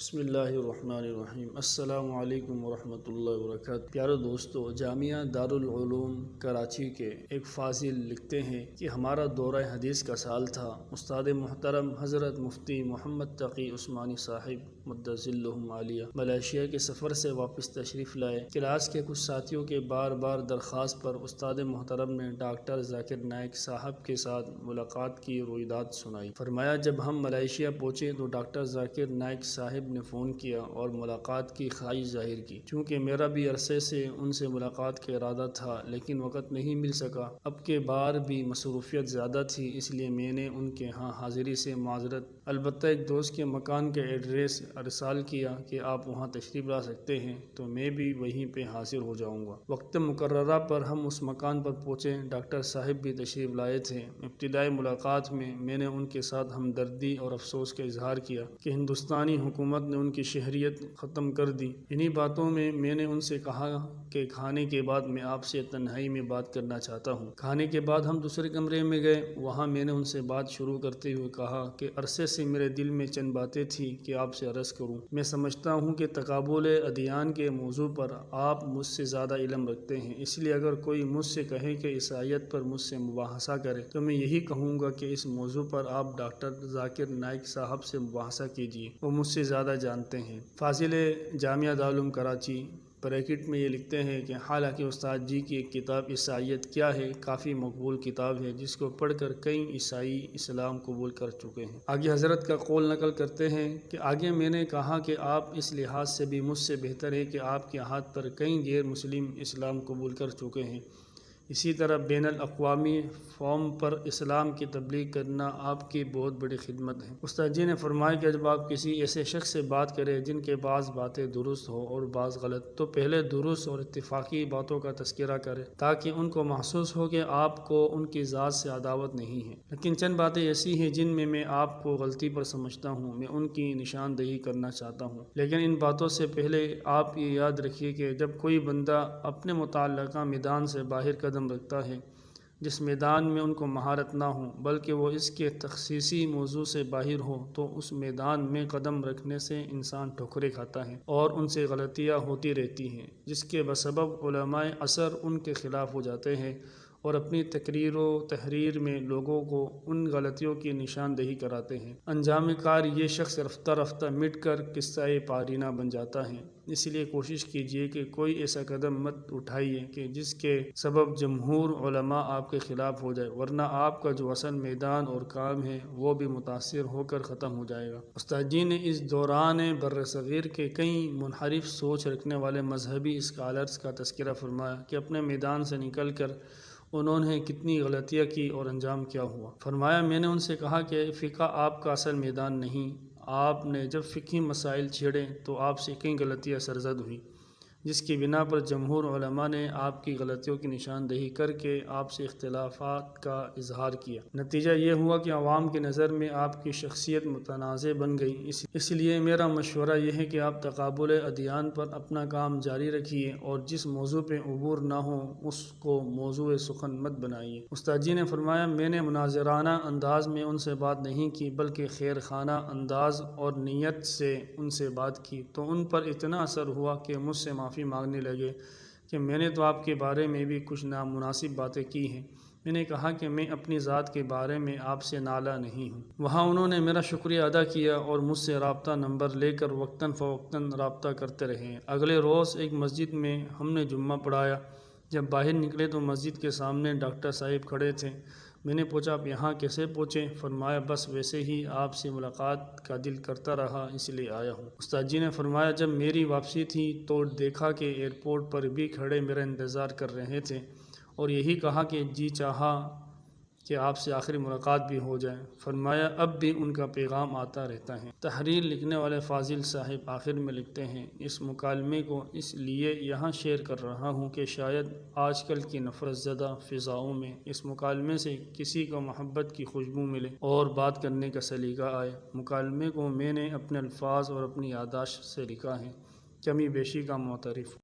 بسم اللہ الرحمن الرحیم۔ السلام علیکم ورحمۃ اللہ وبرکاتہ۔ پیارے دوستو، جامعہ دارالعلوم کراچی کے ایک فاضل لکھتے ہیں کہ ہمارا دورہ حدیث کا سال تھا۔ استاد محترم حضرت مفتی محمد تقی عثمانی صاحب مدظ ظلہم عالیہ ملائیشیا کے سفر سے واپس تشریف لائے۔ کلاس کے کچھ ساتھیوں کے بار بار درخواست پر استاد محترم نے ڈاکٹر ذاکر نائک صاحب کے ساتھ ملاقات کی رویداد سنائی۔ فرمایا، جب ہم ملائیشیا پہنچے تو ڈاکٹر ذاکر نائک صاحب نے فون کیا اور ملاقات کی خواہش ظاہر کی۔ چونکہ میرا بھی عرصے سے ان سے ملاقات کا ارادہ تھا لیکن وقت نہیں مل سکا۔ اب کے بار بھی مصروفیت زیادہ تھی، اس لیے میں نے ان کے ہاں حاضری سے معذرت، البتہ ایک دوست کے مکان کا ایڈریس ارسال کیا کہ آپ وہاں تشریف لا سکتے ہیں تو میں بھی وہیں پہ حاضر ہو جاؤں گا۔ وقت مقررہ پر ہم اس مکان پر پہنچے۔ ڈاکٹر صاحب بھی تشریف لائے تھے۔ ابتدائی ملاقات میں نے ان کے ساتھ ہمدردی اور افسوس کا اظہار کیا کہ ہندوستانی حکومت نے ان کی شہریت ختم کر دی۔ انہی باتوں میں نے ان سے کہا کہ کھانے کے بعد میں آپ سے تنہائی میں بات کرنا چاہتا ہوں۔ کھانے کے بعد ہم دوسرے کمرے میں گئے۔ وہاں میں نے ان سے بات شروع کرتے ہوئے کہا کہ عرصے سے میرے دل میں چند باتیں تھیں کہ آپ سے عرض کروں۔ میں سمجھتا ہوں کہ تقابل ادیان کے موضوع پر آپ مجھ سے زیادہ علم رکھتے ہیں، اس لیے اگر کوئی مجھ سے کہے کہ عیسائیت پر مجھ سے مباحثہ کرے تو میں یہی کہوں گا کہ اس موضوع پر آپ ڈاکٹر ذاکر نائک صاحب سے مباحثہ کیجیے، وہ مجھ سے زیادہ جانتے ہیں۔ فاضل جامعہ دارالعلوم کراچی بریکٹ میں یہ لکھتے ہیں کہ حالانکہ استاد جی کی ایک کتاب عیسائیت کیا ہے کافی مقبول کتاب ہے، جس کو پڑھ کر کئی عیسائی اسلام قبول کر چکے ہیں۔ آگے حضرت کا قول نقل کرتے ہیں کہ آگے میں نے کہا کہ آپ اس لحاظ سے بھی مجھ سے بہتر ہے کہ آپ کے ہاتھ پر کئی غیر مسلم اسلام قبول کر چکے ہیں۔ اسی طرح بین الاقوامی فورم پر اسلام کی تبلیغ کرنا آپ کی بہت بڑی خدمت ہے۔ استاد جی نے فرمایا کہ جب آپ کسی ایسے شخص سے بات کریں جن کے بعض باتیں درست ہو اور بعض غلط، تو پہلے درست اور اتفاقی باتوں کا تذکرہ کریں تاکہ ان کو محسوس ہو کہ آپ کو ان کی ذات سے عداوت نہیں ہے۔ لیکن چند باتیں ایسی ہیں جن میں آپ کو غلطی پر سمجھتا ہوں، میں ان کی نشاندہی کرنا چاہتا ہوں۔ لیکن ان باتوں سے پہلے آپ یہ یاد رکھیے کہ جب کوئی بندہ اپنے متعلقہ میدان سے باہر قدم رکھتا ہے جس میدان میں ان کو مہارت نہ ہو بلکہ وہ اس کے تخصیصی موضوع سے باہر ہو، تو اس میدان میں قدم رکھنے سے انسان ٹھوکریں کھاتا ہے اور ان سے غلطیاں ہوتی رہتی ہیں، جس کے بسبب علماء عصر ان کے خلاف ہو جاتے ہیں اور اپنی تقریر و تحریر میں لوگوں کو ان غلطیوں کی نشاندہی کراتے ہیں۔ انجام کار یہ شخص رفتہ رفتہ مٹ کر قصہ پارینہ بن جاتا ہے۔ اس لیے کوشش کیجیے کہ کوئی ایسا قدم مت اٹھائیے کہ جس کے سبب جمہور علماء آپ کے خلاف ہو جائے، ورنہ آپ کا جو اصل میدان اور کام ہے وہ بھی متاثر ہو کر ختم ہو جائے گا۔ استاد جی نے اس دوران برصغیر کے کئی منحرف سوچ رکھنے والے مذہبی اسکالرز کا تذکرہ فرمایا کہ اپنے میدان سے نکل کر انہوں نے کتنی غلطیاں کی اور انجام کیا ہوا۔ فرمایا، میں نے ان سے کہا کہ فقہ آپ کا اصل میدان نہیں۔ آپ نے جب فقہی مسائل چھیڑے تو آپ سے کئی غلطیاں سرزد ہوئیں، جس کی بنا پر جمہور علماء نے آپ کی غلطیوں کی نشاندہی کر کے آپ سے اختلافات کا اظہار کیا۔ نتیجہ یہ ہوا کہ عوام کی نظر میں آپ کی شخصیت متنازع بن گئی۔ اس لیے میرا مشورہ یہ ہے کہ آپ تقابل ادیان پر اپنا کام جاری رکھیے اور جس موضوع پہ عبور نہ ہو اس کو موضوع سخن مت بنائیے۔ استاد جی نے فرمایا، میں نے مناظرانہ انداز میں ان سے بات نہیں کی بلکہ خیر خانہ انداز اور نیت سے ان سے بات کی، تو ان پر اتنا اثر ہوا کہ مجھ سے معافی مانگنے لگے کہ میں نے تو آپ کے بارے میں بھی کچھ نامناسب باتیں کی ہیں۔ میں نے کہا کہ میں اپنی ذات کے بارے میں آپ سے نالاں نہیں ہوں۔ وہاں انہوں نے میرا شکریہ ادا کیا اور مجھ سے رابطہ نمبر لے کر وقتاً فوقتاً رابطہ کرتے رہے۔ اگلے روز ایک مسجد میں ہم نے جمعہ پڑھایا۔ جب باہر نکلے تو مسجد کے سامنے ڈاکٹر صاحب کھڑے تھے۔ میں نے پوچھا، آپ یہاں کیسے پہنچے؟ فرمایا، بس ویسے ہی آپ سے ملاقات کا دل کرتا رہا اس لیے آیا ہوں۔ استاد جی نے فرمایا، جب میری واپسی تھی تو دیکھا کہ ایئرپورٹ پر بھی کھڑے میرا انتظار کر رہے تھے اور یہی کہا کہ جی چاہا کہ آپ سے آخری ملاقات بھی ہو جائے۔ فرمایا، اب بھی ان کا پیغام آتا رہتا ہے۔ تحریر لکھنے والے فاضل صاحب آخر میں لکھتے ہیں، اس مکالمے کو اس لیے یہاں شیئر کر رہا ہوں کہ شاید آج کل کی نفرت زدہ فضاؤں میں اس مکالمے سے کسی کو محبت کی خوشبو ملے اور بات کرنے کا سلیقہ آئے۔ مکالمے کو میں نے اپنے الفاظ اور اپنی یادداشت سے لکھا ہے، کمی بیشی کا معترف